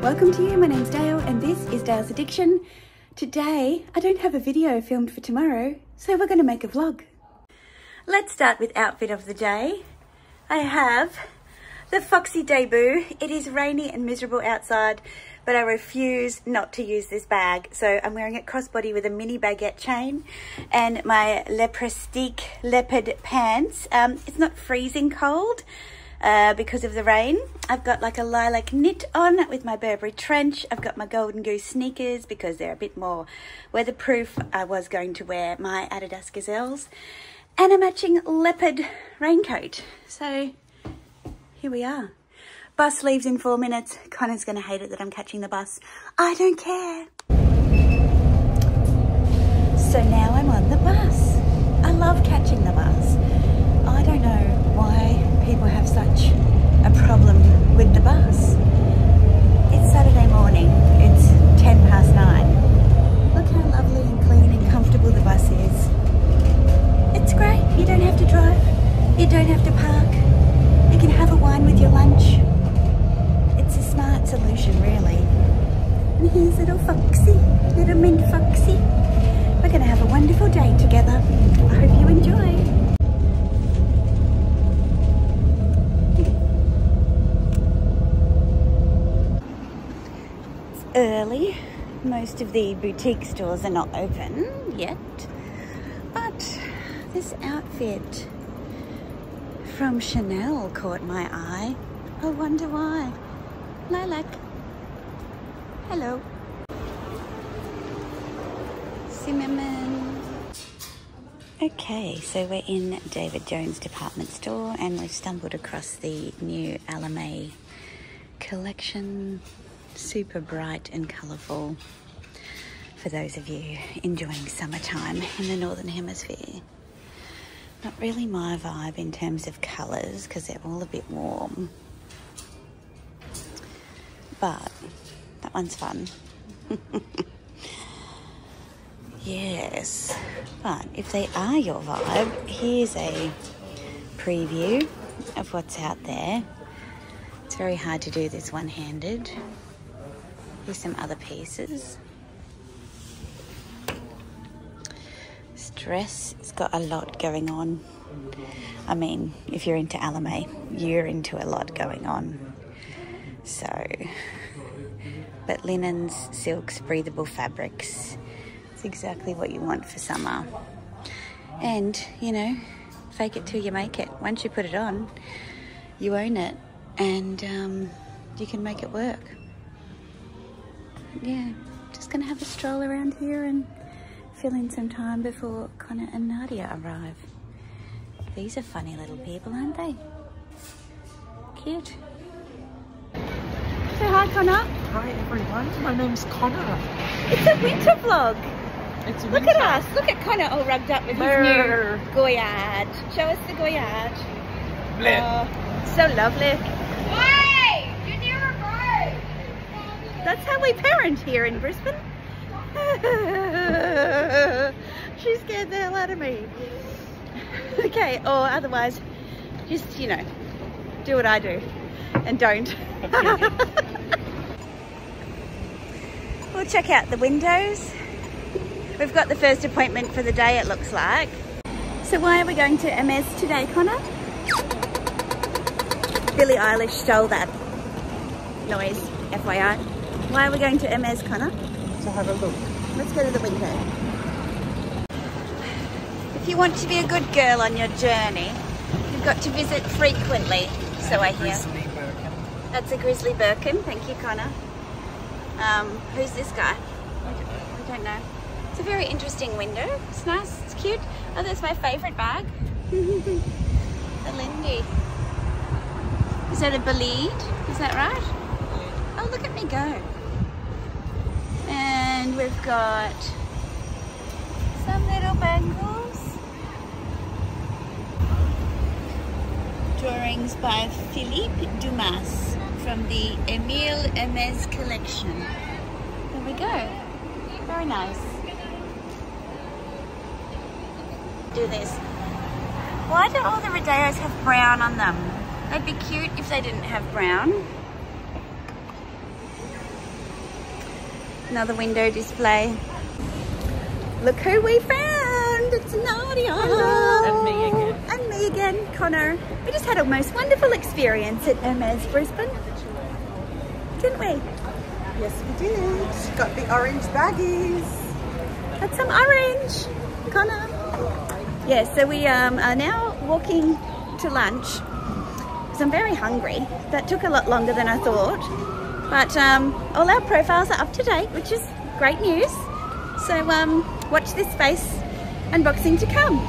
Welcome to you, my name's Dale and this is Dale's Addiction. Today, I don't have a video filmed for tomorrow, so we're going to make a vlog. Let's start with outfit of the day. I have the Foxy debut. It is rainy and miserable outside, but I refuse not to use this bag. So I'm wearing it crossbody with a mini baguette chain and my Le Prestige leopard pants. It's not freezing cold because of the rain. I've got like a lilac knit on with my Burberry trench. I've got my Golden Goose sneakers because they're a bit more weatherproof. I was going to wear my Adidas Gazelles and a matching leopard raincoat. So here we are. Bus leaves in 4 minutes. Connor's going to hate it that I'm catching the bus. I don't care. So now I'm on the bus. I love catching the bus. I don't know why people have such a problem with the bus. It's Saturday morning. It's 9:10. Look how lovely and clean and comfortable the bus is. It's great. You don't have to drive. You don't have to park. You can have a wine with your lunch. It's a smart solution, really. And here's little Foxy, little mint Foxy. We're going to have a wonderful day together. I hope you enjoy. It's early. Most of the boutique stores are not open yet. But this outfit from Chanel caught my eye. I wonder why. Lilac. Hello. Cinnamon. Okay, so we're in David Jones department store and we've stumbled across the new Hermes collection. Super bright and colourful for those of you enjoying summertime in the Northern Hemisphere. Not really my vibe in terms of colours because they're all a bit warm. But that one's fun. Yes. But if they are your vibe, here's a preview of what's out there. It's very hard to do this one-handed. Here's some other pieces. Dress, it's got a lot going on. I mean, if you're into Hermes, you're into a lot going on. So, but linens, silks, breathable fabrics, it's exactly what you want for summer. And, you know, fake it till you make it. Once you put it on, you own it and you can make it work. Yeah, just gonna have a stroll around here and fill in some time before Connor and Nadia arrive. These are funny little people, aren't they? Cute. Say hi, Connor. Hi everyone, my name's Connor. It's a winter vlog. It's a Look winter. at us. Look at Connor all rugged up with his new goyard. Show us the goyard. Oh, so lovely. Hey! You never go! That's how we parent here in Brisbane. She scared the hell out of me. Okay, or otherwise, just, you know, do what I do and don't. We'll check out the windows. We've got the first appointment for the day, it looks like. So why are we going to Hermes today, Connor? Billie Eilish stole that noise, FYI. Why are we going to Hermes, Connor? To have a look. Let's go to the window. If you want to be a good girl on your journey, you've got to visit frequently, so I hear. That's a grizzly Birkin. Thank you, Connor. Who's this guy? I don't know. It's a very interesting window. It's nice. It's cute. Oh, that's my favourite bag. The Lindy. Is that a Bolide? Is that right? Oh, look at me go. And we've got some little bangles. Drawings by Philippe Dumas from the Emile Hermes collection. There we go. Very nice. Do this. Why do all the rodeos have brown on them? They'd be cute if they didn't have brown. Another window display. Look who we found! It's Nadia! Hello. And me again. And me again, Connor. We just had a most wonderful experience at Hermes, Brisbane. Didn't we? Yes, we did. Got the orange baggies. Got some orange, Connor. Yeah, so we are now walking to lunch because I'm very hungry. That took a lot longer than I thought. But all our profiles are up to date, which is great news. So watch this space, unboxing to come.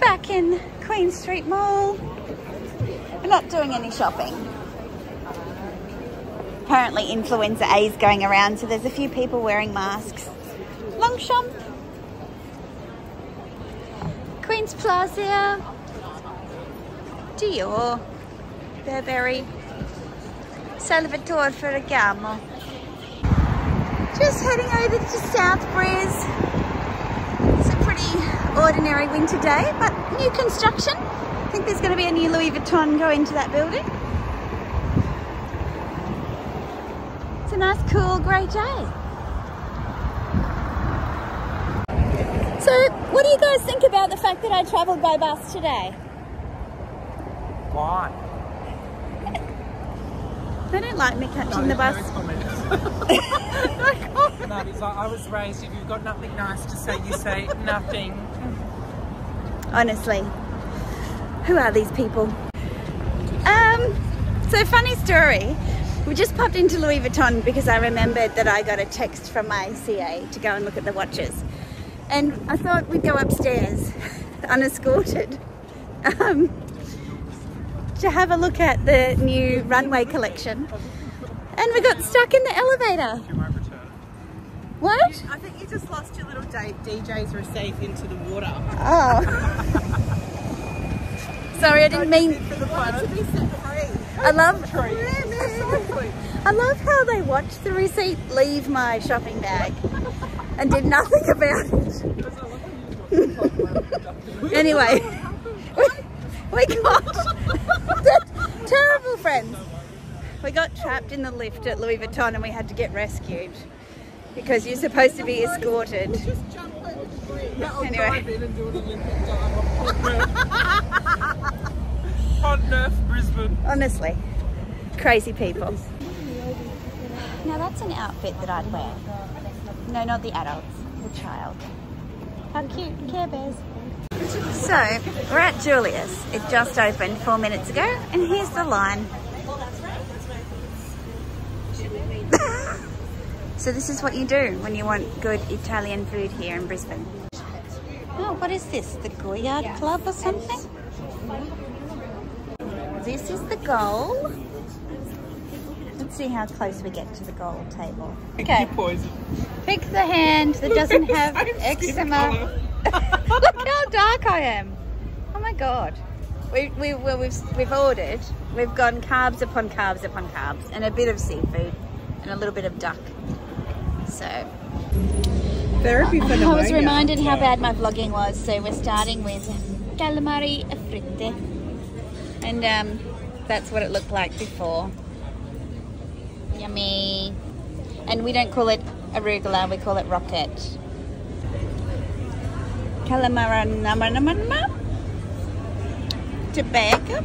Back in Queen Street Mall. We're not doing any shopping. Apparently influenza A is going around, so there's a few people wearing masks. Longchamp. Queen's Plaza. Dior. Burberry. Salvatore Ferragamo. Just heading over to South Bris. It's a pretty ordinary winter day, but new construction. I think there's going to be a new Louis Vuitton go into that building. It's a nice, cool, grey day. So, what do you guys think about the fact that I travelled by bus today? Why? They don't like me catching the bus. No, it's like I was raised, if you've got nothing nice to say, you say nothing. Honestly, who are these people? So funny story. We just popped into Louis Vuitton because I remembered that I got a text from my CA to go and look at the watches. And I thought we'd go upstairs, unescorted, to have a look at the new runway collection. And we got stuck in the elevator. What? I think you just lost your little DJ's receipt into the water. Oh. Sorry, I didn't mean... For the fun. To be set free. I love how they watched the receipt leave my shopping bag and did nothing about it. Anyway, we got terrible friends. We got trapped in the lift at Louis Vuitton and we had to get rescued because you're supposed to be escorted. Anyway. Hot Nerf, Brisbane. Honestly, crazy people. Now that's an outfit that I'd wear. No, not the adults, the child. How cute, Care Bears. So, we're at Julius. It just opened 4 minutes ago, and here's the line. So this is what you do when you want good Italian food here in Brisbane. Oh, what is this? The Goyard Club or something? This is the goal. Let's see how close we get to the goal table. Okay. Pick the hand that doesn't have eczema. Look how dark I am. Oh my god. We've ordered. We've gone carbs upon carbs upon carbs and a bit of seafood and a little bit of duck. So Therapy for I was reminded how bad my vlogging was, so we're starting with calamari fritte. And that's what it looked like before. Yummy. And we don't call it arugula, we call it rocket. Calamari tobacco.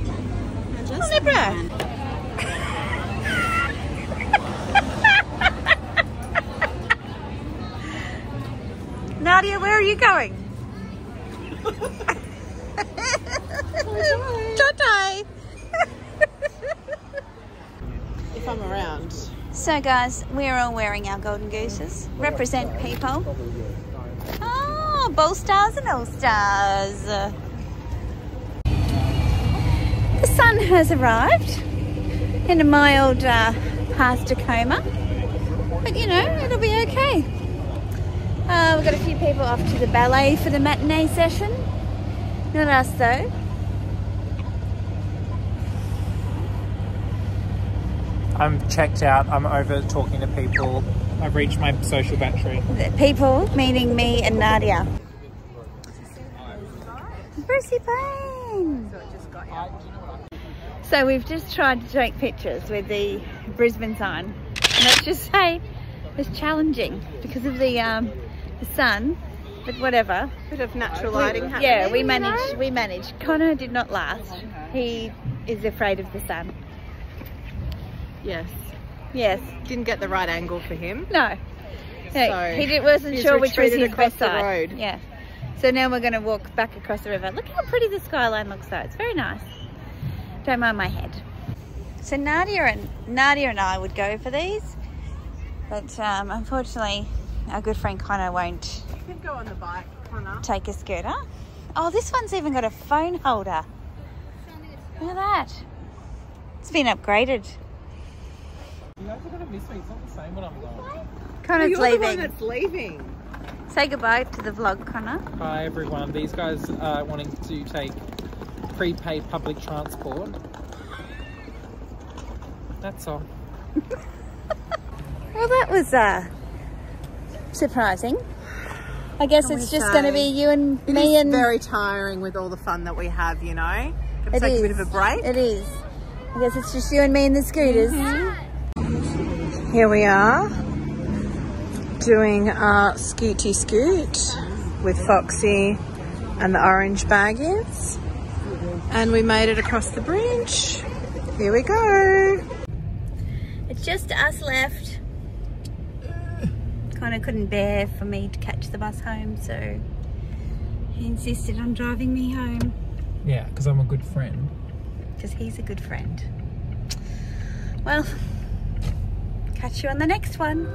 Nadia, where are you going? Bye-bye. If I'm around. So guys, we're all wearing our golden gooses. Represent people. Oh, Bowl Stars and All Stars. The sun has arrived in a mild path to coma. But you know, it'll be okay. We've got a few people off to the ballet for the matinee session. Not us though. I'm checked out. I'm over talking to people. I've reached my social battery. The people, meaning me and Nadia. Brucey Payne. So we've just tried to take pictures with the Brisbane sign. And let's just say it's challenging because of the sun, but whatever. Bit of natural lighting happening. Yeah, we managed. Connor did not last. He is afraid of the sun. Yes. Yes. Didn't get the right angle for him. No. So he wasn't sure which was his best the side. road. Yeah. So now we're going to walk back across the river. Look how pretty the skyline looks though. It's very nice. Don't mind my head. So Nadia and I would go for these, but unfortunately our good friend Connor won't You can go on the bike, Connor. take a scooter. Oh, this one's even got a phone holder. Look at that. It's been upgraded. You guys are going to miss me. It's not the same when I'm gone. Connor's You're leaving. the one that's leaving. Say goodbye to the vlog, Connor. Hi everyone. These guys are wanting to take prepaid public transport. That's all. Well, that was surprising. I guess Can it's we just going to say- be you and It me is and... very tiring with all the fun that we have, you know. Can It take is. a bit of a break. It is. I guess it's just you and me and the scooters. Here we are doing our scooty scoot with Foxy and the orange baggies, and we made it across the bridge. Here we go. It's just us left. Connor couldn't bear for me to catch the bus home, so he insisted on driving me home Yeah, because I'm a good friend. because he's a good friend. Well, catch you on the next one.